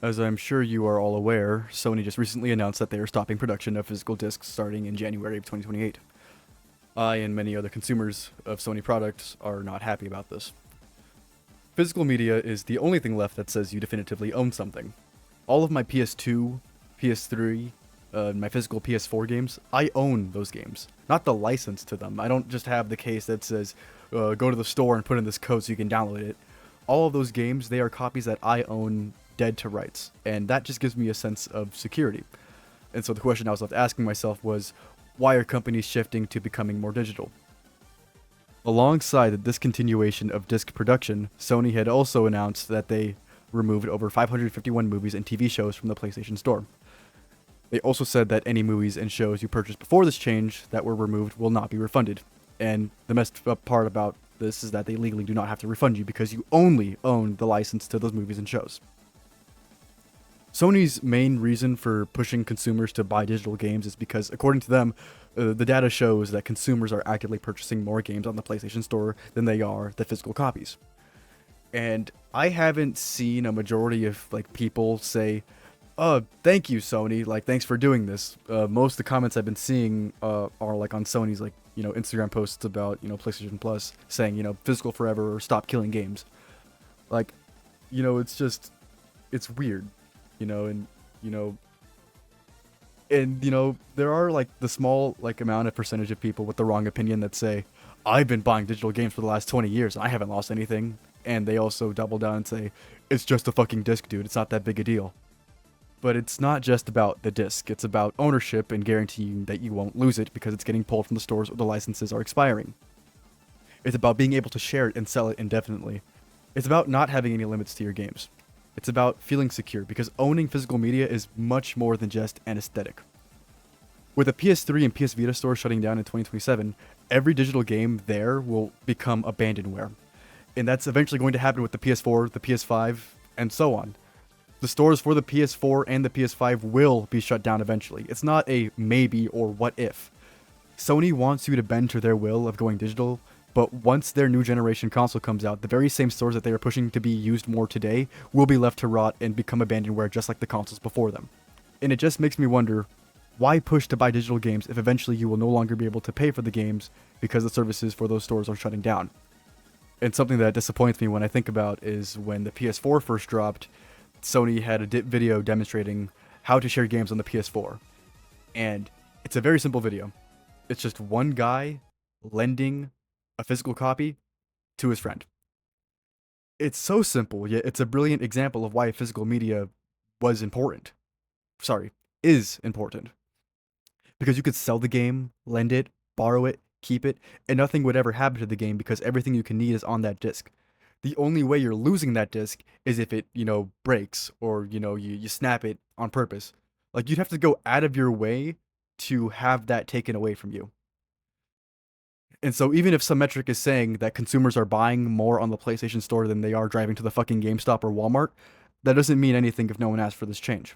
As I'm sure you are all aware, Sony just recently announced that they are stopping production of physical discs starting in January of 2028. I and many other consumers of Sony products are not happy about this. Physical media is the only thing left that says you definitively own something. All of my PS2, PS3, my physical PS4 games, I own those games, not the license to them. I don't just have the case that says, go to the store and put in this code so you can download it. All of those games, they are copies that I own dead to rights, and that just gives me a sense of security. And so the question I was left asking myself was, why are companies shifting to becoming more digital? Alongside the discontinuation of disc production, Sony had also announced that they removed over 551 movies and TV shows from the PlayStation Store. They also said that any movies and shows you purchased before this change that were removed will not be refunded. And the messed up part about this is that they legally do not have to refund you because you only own the license to those movies and shows. Sony's main reason for pushing consumers to buy digital games is because, according to them, the data shows that consumers are actively purchasing more games on the PlayStation Store than they are the physical copies. And I haven't seen a majority of people say, "Oh, thank you, Sony. Thanks for doing this." Most of the comments I've been seeing are on Sony's Instagram posts about PlayStation Plus saying physical forever or stop killing games. Like, it's weird, you know, and you know, there are the small amount of percentage of people with the wrong opinion that say, "I've been buying digital games for the last 20 years and I haven't lost anything." And they also double down and say, "It's just a fucking disc, dude. It's not that big a deal." But it's not just about the disc. It's about ownership and guaranteeing that you won't lose it because it's getting pulled from the stores or the licenses are expiring. It's about being able to share it and sell it indefinitely. It's about not having any limits to your games. It's about feeling secure because owning physical media is much more than just an aesthetic. With the PS3 and PS Vita stores shutting down in 2027, every digital game there will become abandonware. And that's eventually going to happen with the PS4, the PS5, and so on. The stores for the PS4 and the PS5 will be shut down eventually. It's not a maybe or what if. Sony wants you to bend to their will of going digital, but once their new generation console comes out, the very same stores that they are pushing to be used more today will be left to rot and become abandonware just like the consoles before them. And it just makes me wonder, why push to buy digital games if eventually you will no longer be able to pay for the games because the services for those stores are shutting down? And something that disappoints me when I think about is when the PS4 first dropped, Sony had a video demonstrating how to share games on the PS4. And it's a very simple video. It's just one guy lending a physical copy to his friend. It's so simple, yet it's a brilliant example of why physical media was important. Sorry, is important. Because you could sell the game, lend it, borrow it, keep it, and nothing would ever happen to the game because everything you can need is on that disc. The only way you're losing that disc is if it, breaks or, you snap it on purpose. You'd have to go out of your way to have that taken away from you. And so even if some metric is saying that consumers are buying more on the PlayStation Store than they are driving to the fucking GameStop or Walmart, that doesn't mean anything if no one asks for this change.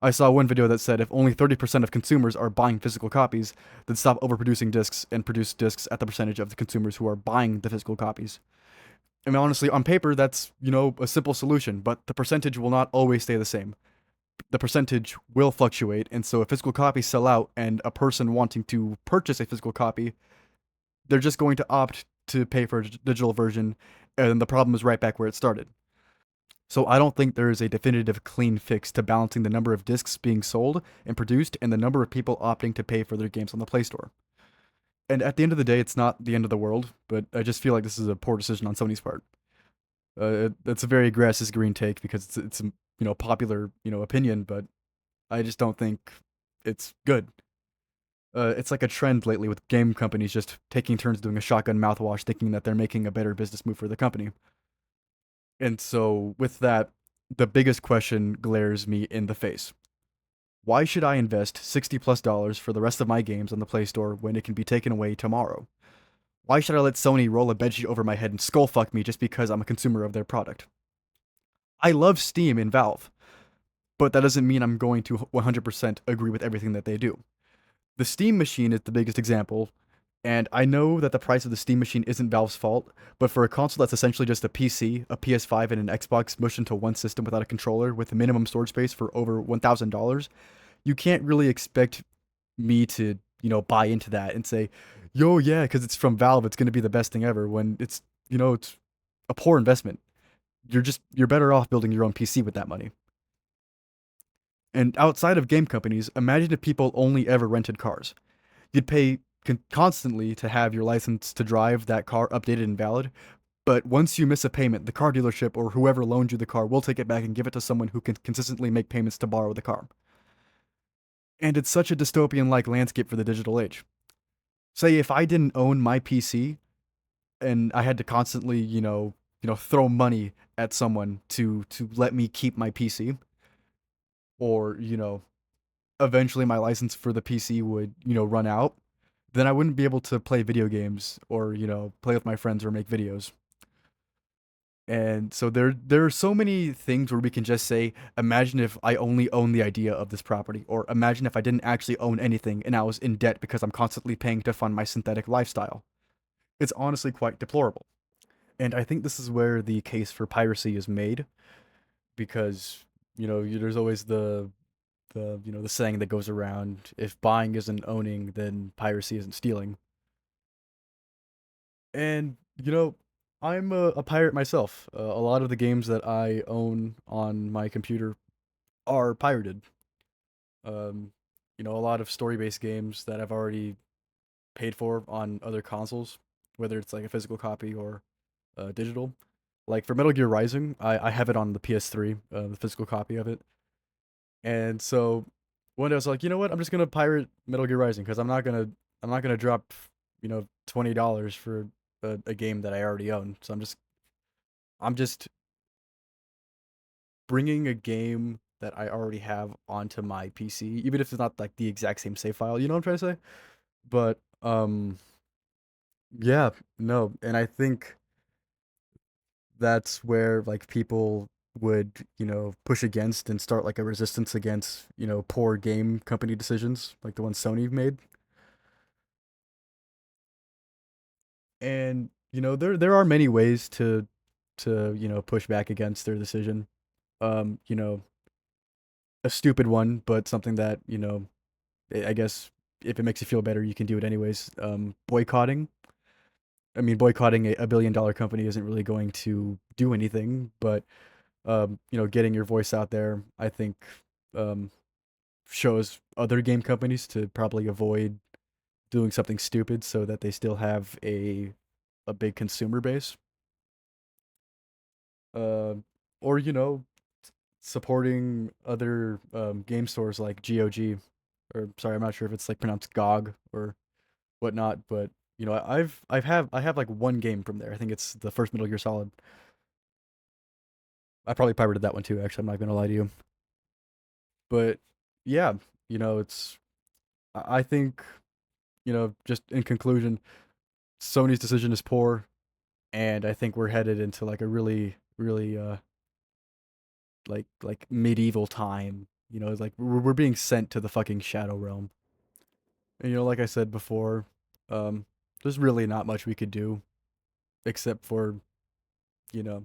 I saw one video that said if only 30% of consumers are buying physical copies, then stop overproducing discs and produce discs at the percentage of the consumers who are buying the physical copies. I mean, honestly, on paper, that's, a simple solution, but the percentage will not always stay the same. The percentage will fluctuate, and so if physical copies sell out and a person wanting to purchase a physical copy, they're just going to opt to pay for a digital version, and the problem is right back where it started. So I don't think there is a definitive clean fix to balancing the number of discs being sold and produced and the number of people opting to pay for their games on the Play Store. And at the end of the day, it's not the end of the world, but I just feel like this is a poor decision on Sony's part. It's a very grass is green take because it's a popular opinion, but I just don't think it's good. It's like a trend lately with game companies just taking turns doing a shotgun mouthwash, thinking that they're making a better business move for the company. And so with that, the biggest question glares me in the face. Why should I invest $60+ for the rest of my games on the Play Store when it can be taken away tomorrow? Why should I let Sony roll a bedsheet over my head and skull fuck me just because I'm a consumer of their product? I love Steam and Valve, but that doesn't mean I'm going to 100% agree with everything that they do. The Steam machine is the biggest example. And I know that the price of the Steam machine isn't Valve's fault, but for a console that's essentially just a PC, a PS5, and an Xbox mushed into one system without a controller with a minimum storage space for over $1,000, you can't really expect me to, buy into that and say, yo, yeah, because it's from Valve, it's going to be the best thing ever when it's a poor investment. You're better off building your own PC with that money. And outside of game companies, imagine if people only ever rented cars. You'd pay constantly to have your license to drive that car updated and valid, but once you miss a payment, the car dealership or whoever loaned you the car will take it back and give it to someone who can consistently make payments to borrow the car. And it's such a dystopian like landscape for the digital age. Say if I didn't own my PC and I had to constantly, throw money at someone to let me keep my PC, or, eventually my license for the PC would, run out, then I wouldn't be able to play video games or, play with my friends or make videos. And so there are so many things where we can just say, imagine if I only owned the idea of this property, or imagine if I didn't actually own anything and I was in debt because I'm constantly paying to fund my synthetic lifestyle. It's honestly quite deplorable. And I think this is where the case for piracy is made, because there's always the saying that goes around: if buying isn't owning, then piracy isn't stealing. And I'm a pirate myself. A lot of the games that I own on my computer are pirated. Um, a lot of story-based games that I've already paid for on other consoles, whether it's like a physical copy or digital. Like for Metal Gear Rising, I have it on the PS3, the physical copy of it. And so one day I was like, you know what? I'm just gonna pirate Metal Gear Rising because I'm not gonna drop $20 for a game that I already own. So I'm just bringing a game that I already have onto my PC, even if it's not like the exact same save file. You know what I'm trying to say? But yeah, no, and I think that's where like people would push against and start like a resistance against poor game company decisions like the ones Sony made. And there are many ways to push back against their decision. um you know a stupid one, but something that I guess if it makes you feel better you can do it anyways. Boycotting. I mean, boycotting a $1 billion company isn't really going to do anything, but getting your voice out there, I think, um, shows other game companies to probably avoid doing something stupid so that they still have a big consumer base. Uh, or supporting other game stores like GOG, or sorry, I'm not sure if it's like pronounced GOG or whatnot, but I have like one game from there. I think it's the first Metal Gear Solid. I probably pirated that one too. Actually, I'm not gonna lie to you. But yeah, it's I think just in conclusion, Sony's decision is poor, and I think we're headed into like a really really like medieval time. It's like we're being sent to the fucking shadow realm. And like I said before, um, there's really not much we could do except for you know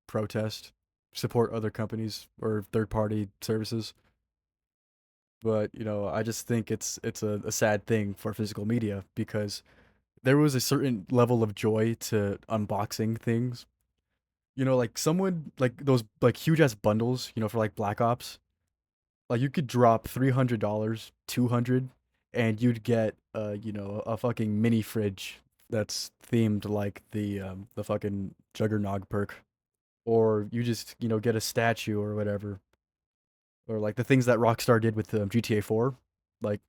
protest, support other companies or third party services. But I just think it's a sad thing for physical media because there was a certain level of joy to unboxing things. Like someone like those like huge ass bundles, for like Black Ops. Like you could drop $300, 200, and you'd get a fucking mini fridge that's themed like the fucking Juggernog perk, or you just get a statue or whatever, or like the things that Rockstar did with GTA 4. Like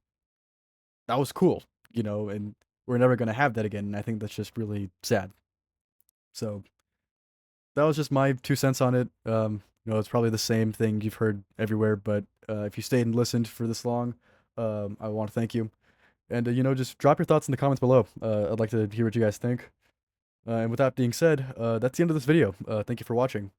that was cool, and we're never gonna have that again. And I think that's just really sad. So that was just my 2 cents on it. It's probably the same thing you've heard everywhere, but if you stayed and listened for this long, I want to thank you. And just drop your thoughts in the comments below. I'd like to hear what you guys think. And with that being said, that's the end of this video. Thank you for watching.